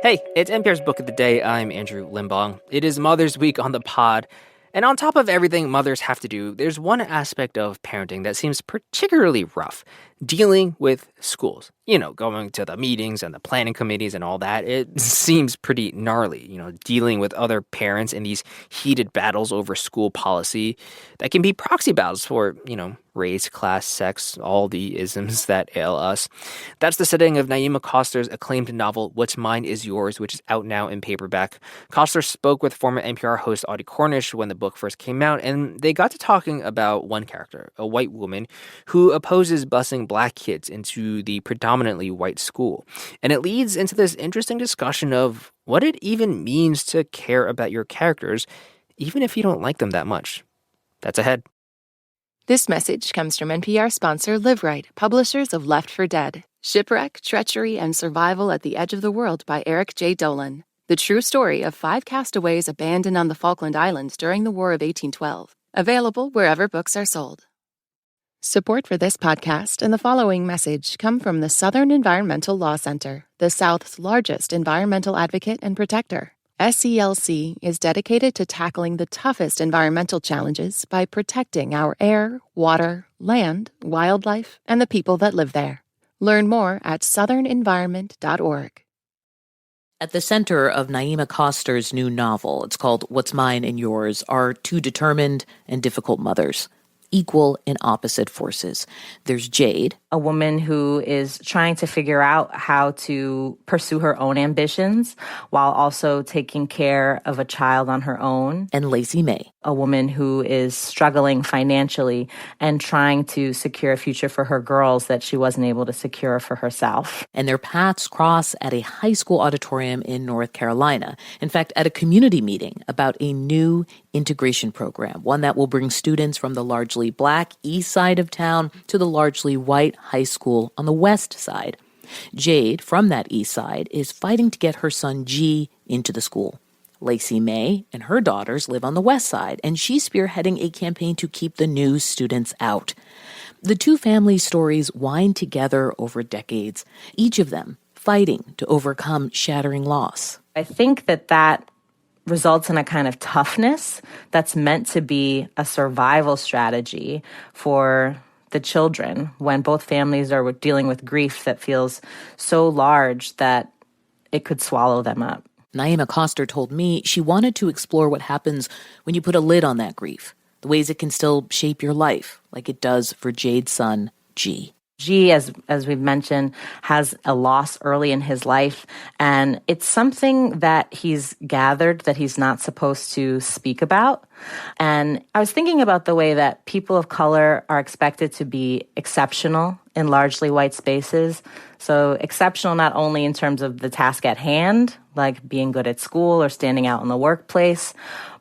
Hey, it's NPR's Book of the Day. I'm Andrew Limbong. It is Mother's Week on the pod. And on top of everything mothers have to do, there's one aspect of parenting that seems particularly rough. Dealing with schools. You know, going to the meetings and the planning committees and all that. It seems pretty gnarly, dealing with other parents in these heated battles over school policy that can be proxy battles for, race, class, sex, all the isms that ail us. That's the setting of Naima Coster's acclaimed novel, What's Mine Is Yours, which is out now in paperback. Coster spoke with former NPR host Audie Cornish when the book first came out, and they got to talking about one character, a white woman, who opposes busing Black kids into the predominantly white school. And it leads into this interesting discussion of what it even means to care about your characters, even if you don't like them that much. That's ahead. This message comes from NPR sponsor LiveRight, publishers of Left for Dead, Shipwreck, Treachery, and Survival at the Edge of the World by Eric J. Dolan. The true story of 5 castaways abandoned on the Falkland Islands during the War of 1812. Available wherever books are sold. Support for this podcast and the following message come from the Southern Environmental Law Center, the South's largest environmental advocate and protector. SELC is dedicated to tackling the toughest environmental challenges by protecting our air, water, land, wildlife, and the people that live there. Learn more at southernenvironment.org. At the center of Naima Coster's new novel, it's called What's Mine and Yours, are 2 determined and difficult mothers, equal and opposite forces. There's Jade, a woman who is trying to figure out how to pursue her own ambitions while also taking care of a child on her own. And Lacey May, a woman who is struggling financially and trying to secure a future for her girls that she wasn't able to secure for herself. And their paths cross at a high school auditorium in North Carolina. In fact, at a community meeting about a new integration program, one that will bring students from the largely Black east side of town to the largely white high school on the west side. Jade, from that east side, is fighting to get her son G into the school. Lacey May and her daughters live on the west side, and she's spearheading a campaign to keep the new students out. The 2 family stories wind together over decades, each of them fighting to overcome shattering loss. I think that results in a kind of toughness that's meant to be a survival strategy for the children when both families are dealing with grief that feels so large that it could swallow them up. Naima Coster told me she wanted to explore what happens when you put a lid on that grief, the ways it can still shape your life, like it does for Jade's son, G. G, as we've mentioned, has a loss early in his life, and it's something that he's gathered that he's not supposed to speak about. And I was thinking about the way that people of color are expected to be exceptional in largely white spaces. So exceptional not only in terms of the task at hand, like being good at school or standing out in the workplace,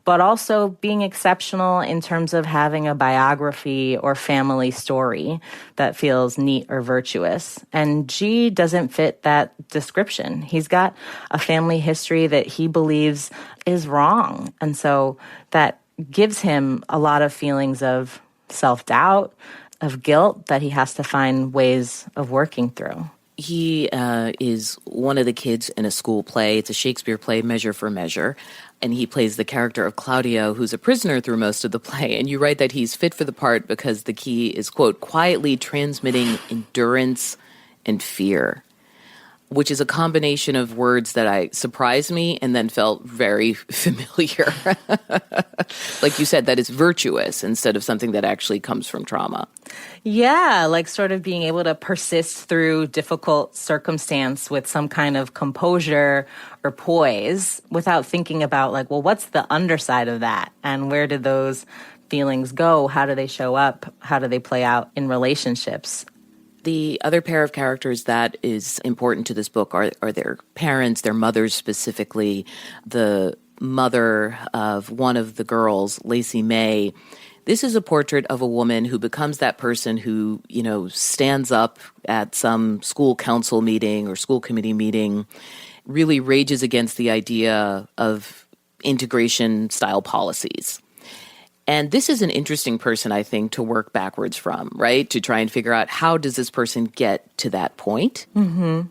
but also being exceptional in terms of having a biography or family story that feels neat or virtuous. And G doesn't fit that description. He's got a family history that he believes is wrong. And so that gives him a lot of feelings of self-doubt, of guilt that he has to find ways of working through. He is one of the kids in a school play. It's a Shakespeare play, Measure for Measure. And he plays the character of Claudio, who's a prisoner through most of the play. And you write that he's fit for the part because the key is, quote, quietly transmitting endurance and fear, which is a combination of words that surprised me and then felt very familiar. Like you said, that is virtuous instead of something that actually comes from trauma. Yeah, like sort of being able to persist through difficult circumstance with some kind of composure or poise without thinking about like, well, what's the underside of that? And where did those feelings go? How do they show up? How do they play out in relationships? The other pair of characters that is important to this book are their parents, their mothers specifically. The mother of one of the girls, Lacey May. This is a portrait of a woman who becomes that person who, stands up at some school council meeting or school committee meeting, really rages against the idea of integration-style policies. And this is an interesting person, I think, to work backwards from, right? To try and figure out how does this person get to that point? Mm-hmm.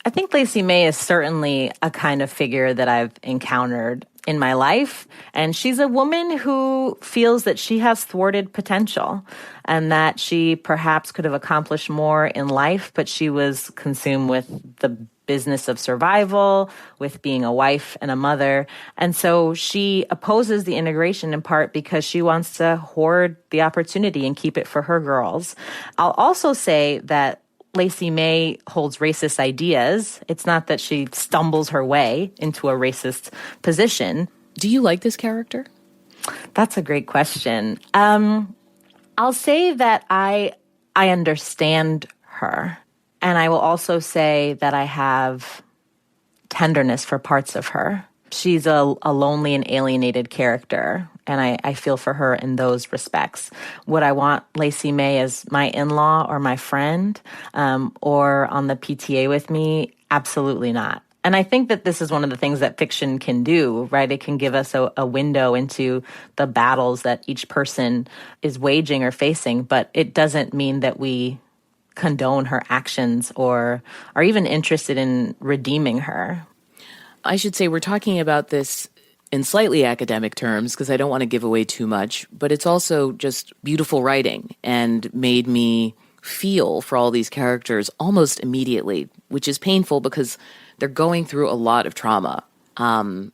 I think Lacey May is certainly a kind of figure that I've encountered in my life. And she's a woman who feels that she has thwarted potential and that she perhaps could have accomplished more in life, but she was consumed with the business of survival, with being a wife and a mother. And so she opposes the integration in part because she wants to hoard the opportunity and keep it for her girls. I'll also say that Lacey May holds racist ideas. It's not that she stumbles her way into a racist position. Do you like this character? That's a great question. I'll say that I understand her. And I will also say that I have tenderness for parts of her. She's a lonely and alienated character, and I feel for her in those respects. Would I want Lacey May as my in-law or my friend or on the PTA with me? Absolutely not. And I think that this is one of the things that fiction can do, right? It can give us a window into the battles that each person is waging or facing, but it doesn't mean that we condone her actions or are even interested in redeeming her. I should say we're talking about this in slightly academic terms because I don't want to give away too much, but it's also just beautiful writing and made me feel for all these characters almost immediately, which is painful because they're going through a lot of trauma. They're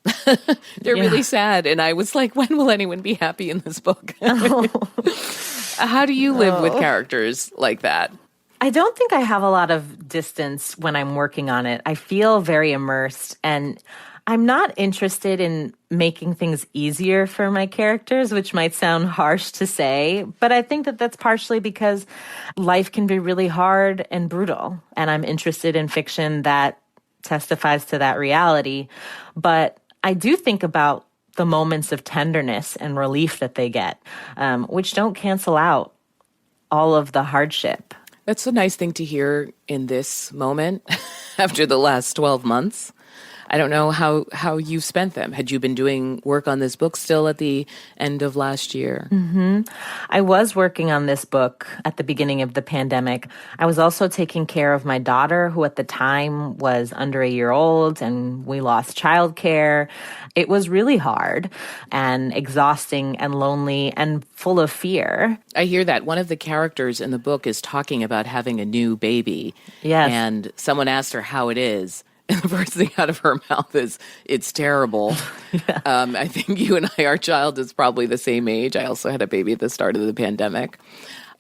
really sad. And I was like, when will anyone be happy in this book? How do you live with characters like that? I don't think I have a lot of distance when I'm working on it. I feel very immersed, and I'm not interested in making things easier for my characters, which might sound harsh to say, but I think that that's partially because life can be really hard and brutal, and I'm interested in fiction that testifies to that reality. But I do think about the moments of tenderness and relief that they get, which don't cancel out all of the hardship. That's a nice thing to hear in this moment after the last 12 months. I don't know how you've spent them. Had you been doing work on this book still at the end of last year? Mm-hmm. I was working on this book at the beginning of the pandemic. I was also taking care of my daughter, who at the time was under a year old, and we lost childcare. It was really hard and exhausting and lonely and full of fear. I hear that. One of the characters in the book is talking about having a new baby. Yes. And someone asked her how it is. And the first thing out of her mouth is, it's terrible. Yeah. I think you and I, our child is probably the same age. I also had a baby at the start of the pandemic.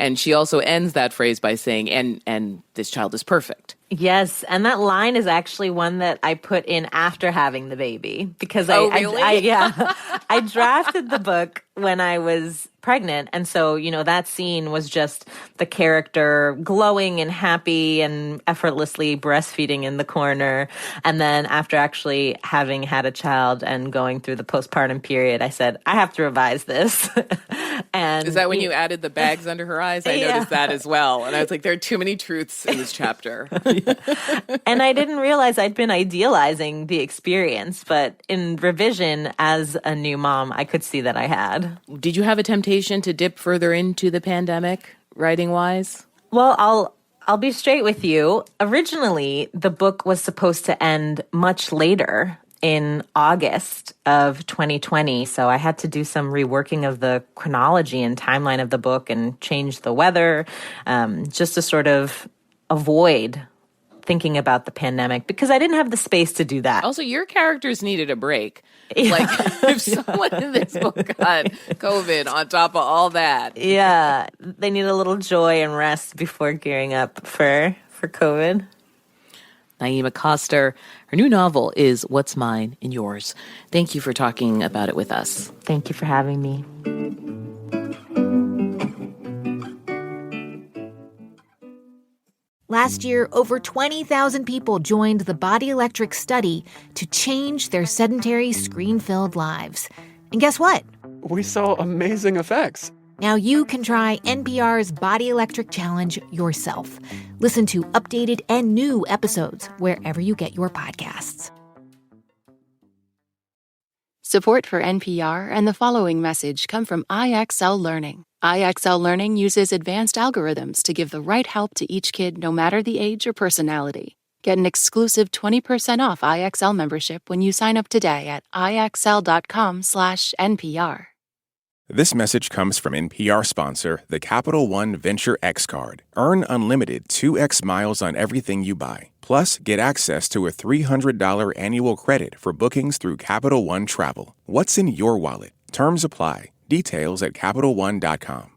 And she also ends that phrase by saying, and this child is perfect. Yes, and that line is actually one that I put in after having the baby because really? I drafted the book when I was pregnant, and so that scene was just the character glowing and happy and effortlessly breastfeeding in the corner, and then after actually having had a child and going through the postpartum period, I said I have to revise this. And is that when you added the bags under her eyes? I noticed that as well, and I was like, there are too many truths in this chapter. And I didn't realize I'd been idealizing the experience, but in revision as a new mom, I could see that I had. Did you have a temptation to dip further into the pandemic, writing-wise? Well, I'll be straight with you. Originally, the book was supposed to end much later in August of 2020. So I had to do some reworking of the chronology and timeline of the book and change the weather just to sort of avoid thinking about the pandemic because I didn't have the space to do that. Also, your characters needed a break. Yeah. Like, if someone in this book got COVID on top of all that. Yeah, they need a little joy and rest before gearing up for COVID. Naima Coster, her new novel is What's Mine and Yours. Thank you for talking about it with us. Thank you for having me. Last year, over 20,000 people joined the Body Electric study to change their sedentary, screen-filled lives. And guess what? We saw amazing effects. Now you can try NPR's Body Electric Challenge yourself. Listen to updated and new episodes wherever you get your podcasts. Support for NPR and the following message come from IXL Learning. IXL Learning uses advanced algorithms to give the right help to each kid no matter the age or personality. Get an exclusive 20% off IXL membership when you sign up today at IXL.com/NPR. This message comes from NPR sponsor, the Capital One Venture X Card. Earn unlimited 2x miles on everything you buy. Plus, get access to a $300 annual credit for bookings through Capital One Travel. What's in your wallet? Terms apply. Details at CapitalOne.com.